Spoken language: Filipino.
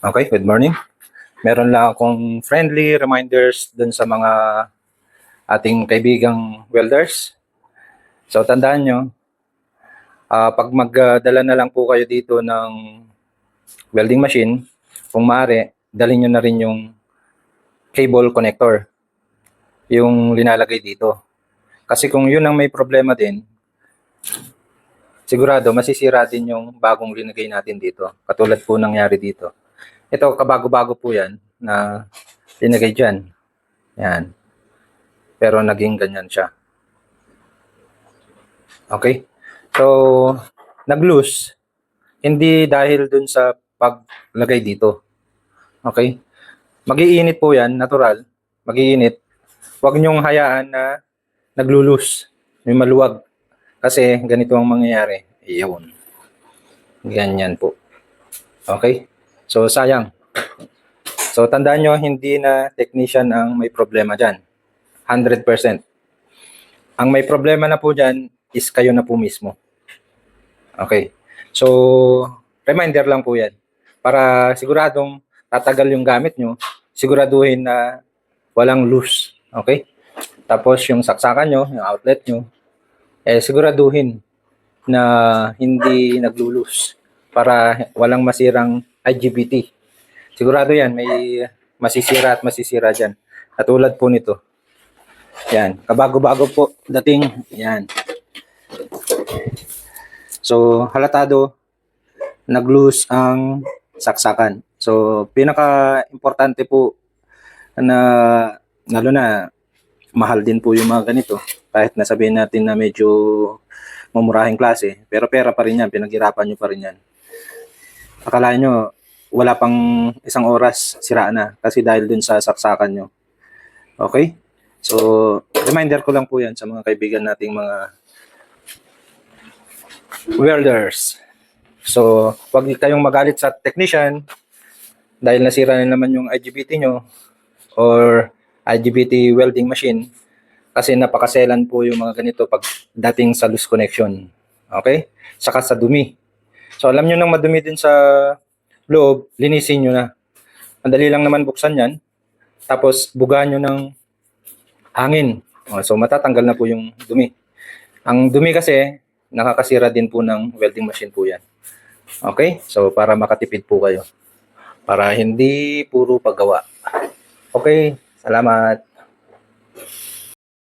Okay, good morning. Meron lang akong friendly reminders dun sa mga ating kaibigang welders. So tandaan nyo, pag magdala na lang po kayo dito ng welding machine, kung maaari, dalhin nyo na rin yung cable connector, yung linalagay dito. Kasi kung yun ang may problema din, sigurado masisira din yung bagong linagay natin dito. Katulad po nangyari dito. Ito, kabago-bago po yan na linagay dyan. Yan. Pero naging ganyan siya. Okay? So, nag-loose, hindi dahil dun sa paglagay dito. Okay? Mag-iinit po yan, natural. Mag-iinit. Huwag nyong hayaan na naglo-loose. May maluwag. Kasi ganito ang mangyayari. Iyon. Ganyan po. Okay? So, sayang. So, tandaan nyo, hindi na technician ang may problema dyan. 100%. Ang may problema na po dyan is kayo na po mismo. Okay. So, reminder lang po yan. Para siguradong tatagal yung gamit nyo, siguraduhin na walang loose. Okay? Tapos yung saksakan nyo, yung outlet nyo, siguraduhin na hindi naglo-loose para walang masirang IGBT. Sigurado yan, may masisira at masisira dyan. Katulad po nito. Yan, kabago-bago po dating. Yan. So, halatado, nag-loose ang saksakan. So, pinaka-importante po na, lalo na, mahal din po yung mga ganito. Kahit nasabihin natin na medyo mamurahing klase, pero pera pa rin yan, pinaghirapan nyo pa rin yan. Akala nyo, wala pang isang oras, sira na. Kasi dahil dun sa saksakan nyo. Okay? So, reminder ko lang po yan sa mga kaibigan nating mga welders. So, wag kayong magalit sa technician dahil nasira na naman yung IGBT nyo or IGBT welding machine kasi napakaselan po yung mga ganito pag dating sa loose connection. Okay? Saka sa dumi. So, alam nyo nang madumi din sa loob, linisin nyo na. Madali lang naman buksan yan. Tapos, bugahan nyo ng hangin. So, matatanggal na po yung dumi. Ang dumi kasi, nakakasira din po ng welding machine po yan. Okay? So, para makatipid po kayo. Para hindi puro paggawa. Okay? Salamat.